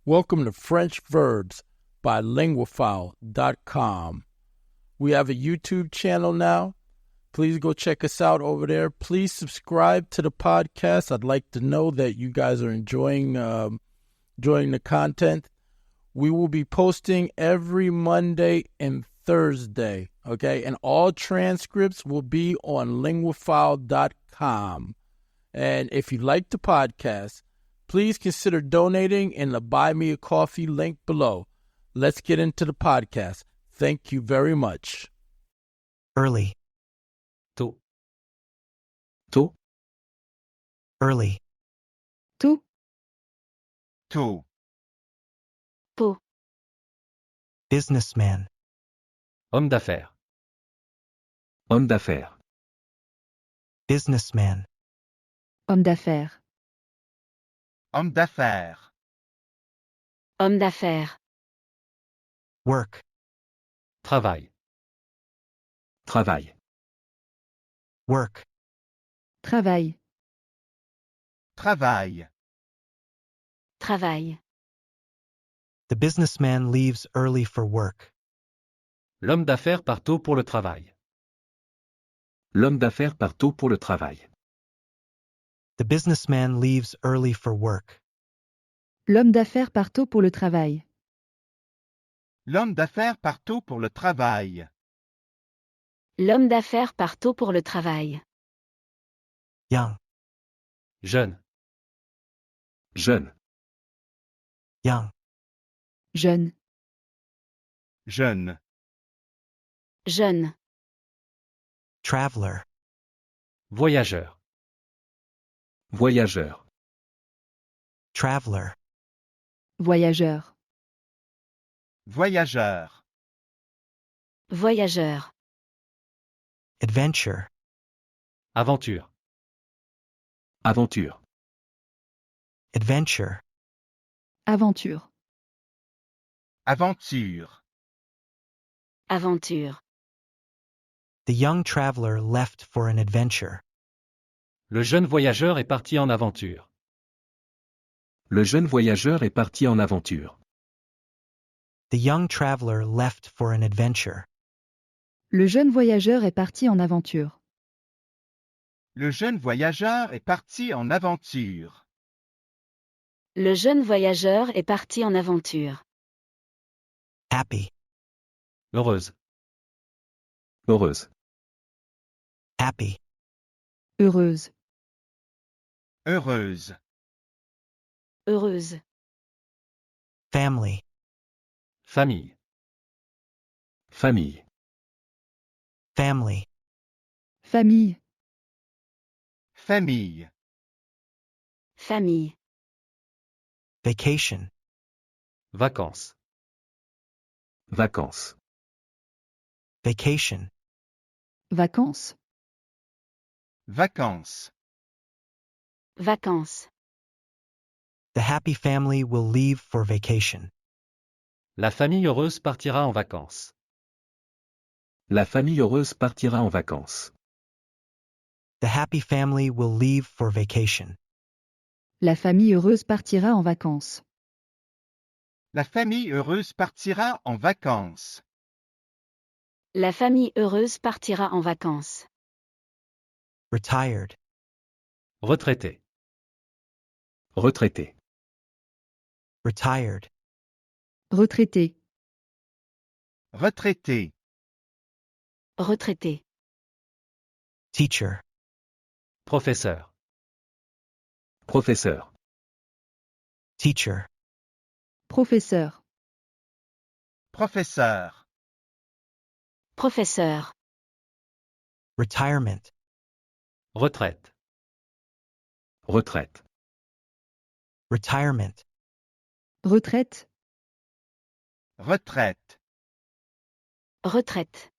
Welcome to French Verbs by linguaphile.com. We have a YouTube channel now. Please go check us out over there. Please subscribe to the podcast. I'd like to know that you guys are enjoying the content. We will be posting every Monday and Thursday, okay? And all transcripts will be on linguaphile.com. And if you like the podcast, please consider donating in the Buy Me a Coffee link below. Let's get into the podcast. Thank you very much. Early. Tôt. Tôt. Early. Tôt. Tôt. Tôt. Businessman. Homme d'affaires. Homme d'affaires. Businessman. Homme d'affaires. Homme d'affaires. Homme d'affaires. Work. Travail. Travail. Work. Travail. Travail. Travail. The businessman leaves early for work. L'homme d'affaires part tôt pour le travail. L'homme d'affaires part tôt pour le travail. The businessman leaves early for work. L'homme d'affaires part tôt pour le travail. L'homme d'affaires part tôt pour le travail. L'homme d'affaires part tôt pour le travail. Young. Jeune. Jeune. Young. Jeune. Jeune. Jeune. Traveler. Voyageur. Voyageur. Traveler. Voyageur. Voyageur. Voyageur. Adventure. Aventure. Aventure. Adventure. Aventure. Aventure. Aventure. The young traveler left for an adventure. Le jeune voyageur est parti en aventure. Le jeune voyageur est parti en aventure. The young traveler left for an adventure. Le jeune voyageur est parti en aventure. Le jeune voyageur est parti en aventure. Le jeune voyageur est parti en aventure. Happy. Heureuse. Heureuse. Happy. Heureuse. Heureuse. Heureuse. Family. Famille. Famille. Family. Famille. Famille. Famille. Vacation. Vacances. Vacances. Vacation. Vacances. Vacances. Vacances. The happy family will leave for vacation. La famille heureuse partira en vacances. La famille heureuse partira en vacances. The happy family will leave for vacation. La famille heureuse partira en vacances. La famille heureuse partira en vacances. La famille heureuse partira en vacances. Retired. Retraité. Retraité. Retired. Retraité. Retraité. Retraité. Teacher. Professeur. Professeur. Teacher. Professeur. Professeur. Professeur. Retirement. Retraite. Retraite. Retirement. Retraite. Retraite. Retraite.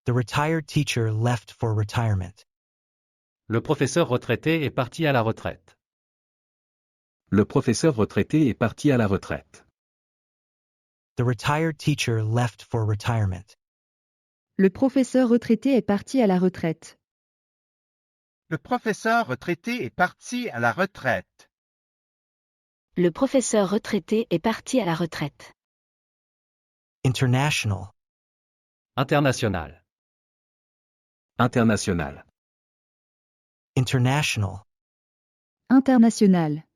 The retired teacher left for retirement. Le professeur retraité est parti à la retraite. Le professeur retraité est parti à la retraite. The retired teacher left for retirement. Le professeur retraité est parti à la retraite. Le professeur retraité est parti à la retraite. Le professeur retraité est parti à la retraite. International. International. International. International. International.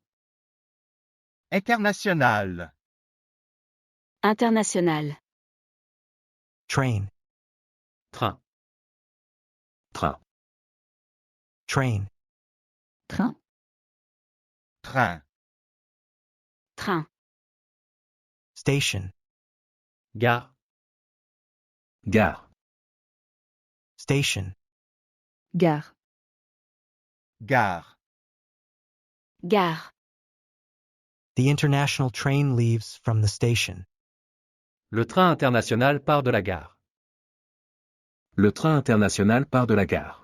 International. International. Train. Train. Train. Train. Train. Train. Train. Station. Gare. Gare. Station. Gare. Gare. Gare. The international train leaves from the station. Le train international part de la gare. Le train international part de la gare.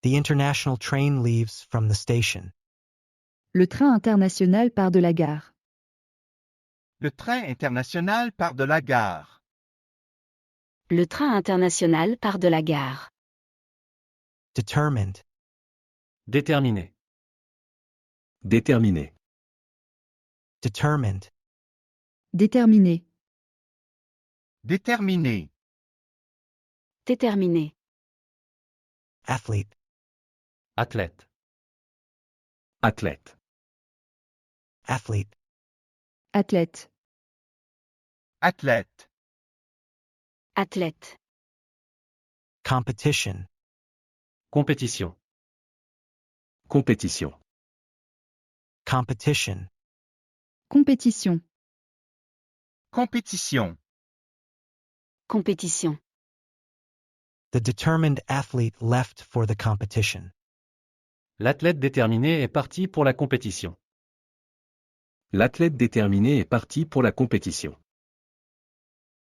The international train leaves from the station. Le train international part de la gare. Le train international part de la gare. Le train international part de la gare. Determined. Déterminé. Déterminé. Determined. Déterminé. Déterminé. Déterminé. Athlete. Athlète. Athlète. Athlete. Athlète. Athlète. Athlète. Competition. Compétition. Compétition. Competition. Compétition. Compétition. Compétition. The determined athlete left for the competition. L'athlète déterminé est parti pour la compétition. L'athlète déterminé est parti pour la compétition.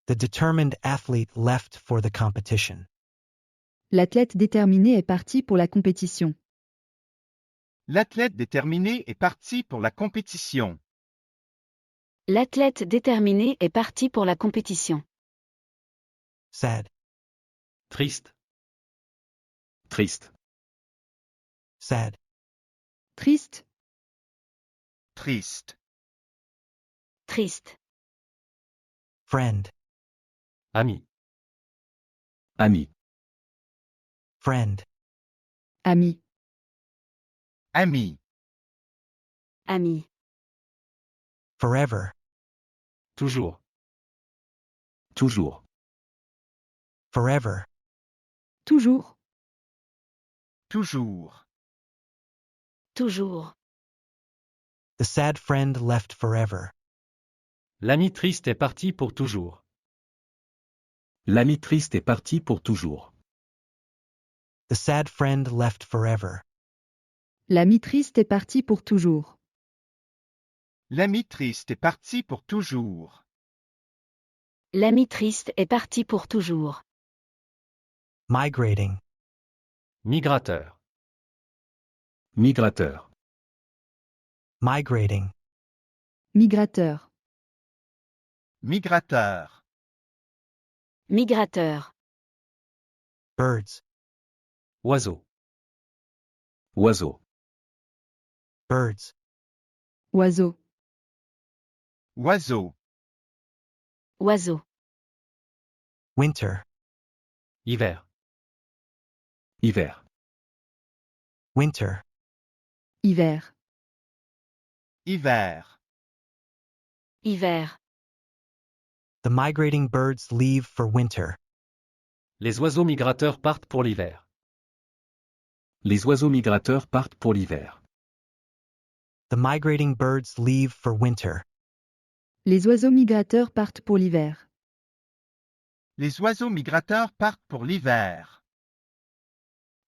The determined athlete left for the competition. L'athlète déterminé est parti pour la compétition. L'athlète déterminé est parti pour la compétition. L'athlète déterminé est parti pour la compétition. Sad. Triste. Triste. Sad. Triste. Triste. Triste. Friend. Ami. Ami. Friend. Ami. Ami. Ami. Forever. Toujours. Toujours. Forever. Toujours. Toujours. Toujours. The sad friend left forever. L'ami triste est parti pour toujours. L'ami triste est parti pour toujours. The sad friend left forever. L'ami triste est parti pour toujours. L'ami triste est parti pour toujours. L'ami triste est parti pour toujours. Migrating. Migrateur. Migrateur. Migrating. Migrateur. Migrateur. Migrateur. Birds. Oiseau. Oiseau. Birds. Oiseau. Oiseau. Oiseau. Winter. Hiver. Hiver. Winter. Hiver. Hiver. Hiver. The migrating birds leave for winter. Les oiseaux migrateurs partent pour l'hiver. Les oiseaux migrateurs partent pour l'hiver. The migrating birds leave for winter. Les oiseaux migrateurs partent pour l'hiver. Les oiseaux migrateurs partent pour l'hiver.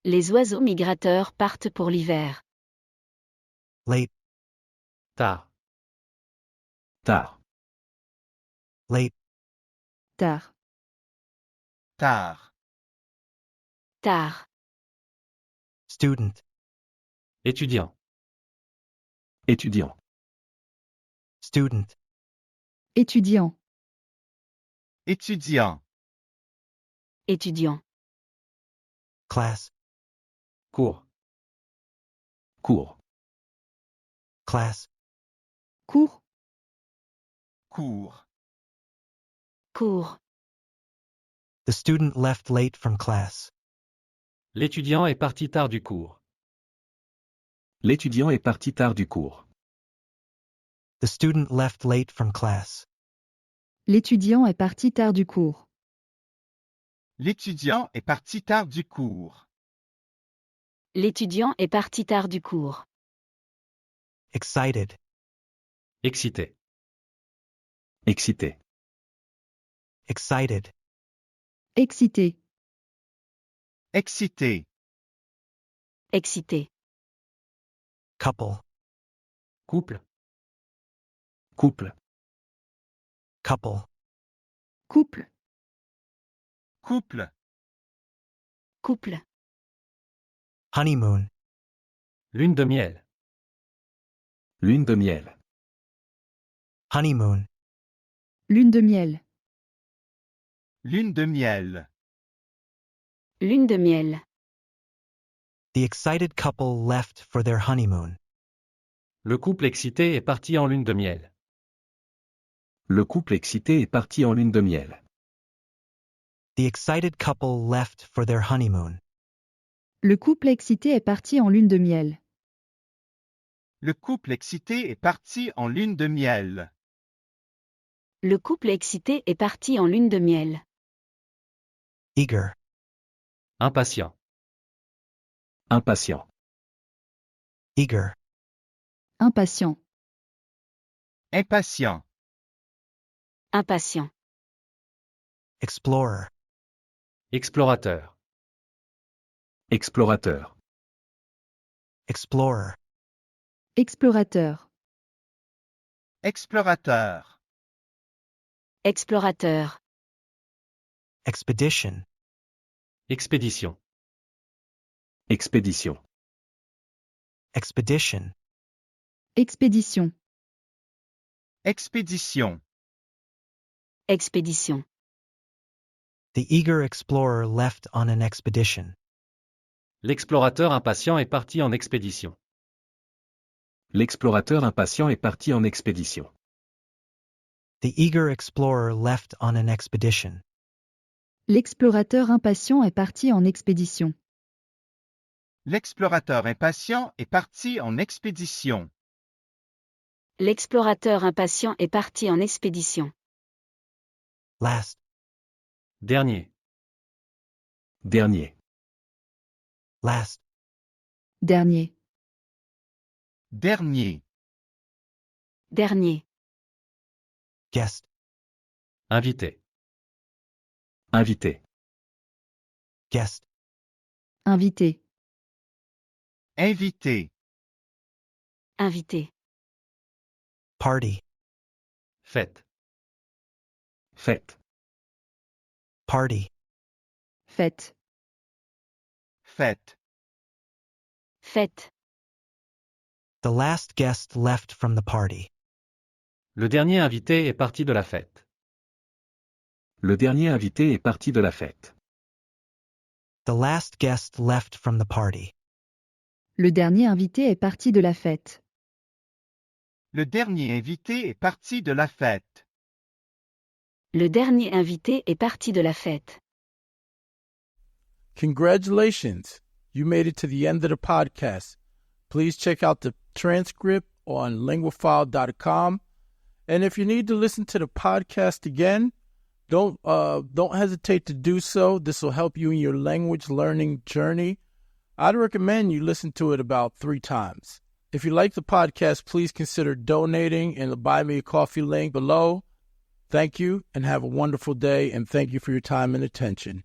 Les oiseaux migrateurs partent pour l'hiver. Late. Tard. Tard. Late. Tard. Tard. Tard. Student. Étudiant. Étudiant. Student. Étudiant. Étudiant. Étudiant. Class. Cours. Cours. Class. Cours. Cours. The student left late from class. L'étudiant est parti tard du cours. L'étudiant est parti tard du cours. The student left late from class. L'étudiant est parti tard du cours. L'étudiant est parti tard du cours. L'étudiant est parti tard du cours. Excited. Excité. Excité. Excited. Excité. Excité. Excité. Couple. Couple. Couple. Couple. Couple. Couple. Couple. Honeymoon. Lune de miel. Lune de miel. Honeymoon. Lune de miel. Lune de miel. Lune de miel. The excited couple left for their honeymoon. Le couple excité est parti en lune de miel. Le couple excité est parti en lune de miel. The excited couple left for their honeymoon. Le couple excité est parti en lune de miel. Le couple excité est parti en lune de miel. Le couple excité est parti en lune de miel. Eager. Impatient. Impatient. Eager. Impatient. Impatient. Impatient. Explorer. Explorateur. Explorateur. Explorer. Explorateur. Explorateur. Explorateur. Expedition. Expédition. Expédition. Expedition. Expédition. Expédition. Expédition. The eager explorer left on an expedition. L'explorateur impatient est parti en expédition. L'explorateur impatient est parti en expédition. The eager explorer left on an expedition. L'explorateur impatient est parti en expédition. L'explorateur impatient est parti en expédition. L'explorateur impatient est parti en expédition. Last. Dernier. Dernier. Last. Dernier. Dernier. Dernier. Guest. Invité. Invité. Guest. Invité. Invité. Invité. Party. Fête. Fête. Party. Fête. Fête. Fête. The last guest left from the party. Le dernier invité est parti de la fête. Le dernier invité est parti de la fête. The last guest left from the party. Le dernier invité est parti de la fête. Le dernier invité est parti de la fête. Le dernier invité est parti de la fête. Congratulations! You made it to the end of the podcast. Please check out the transcript on linguafile.com. And if you need to listen to the podcast again, don't hesitate to do so. This will help you in your language learning journey. I'd recommend you listen to it about 3 times. If you like the podcast, please consider donating in the Buy Me a Coffee link below. Thank you and have a wonderful day, and thank you for your time and attention.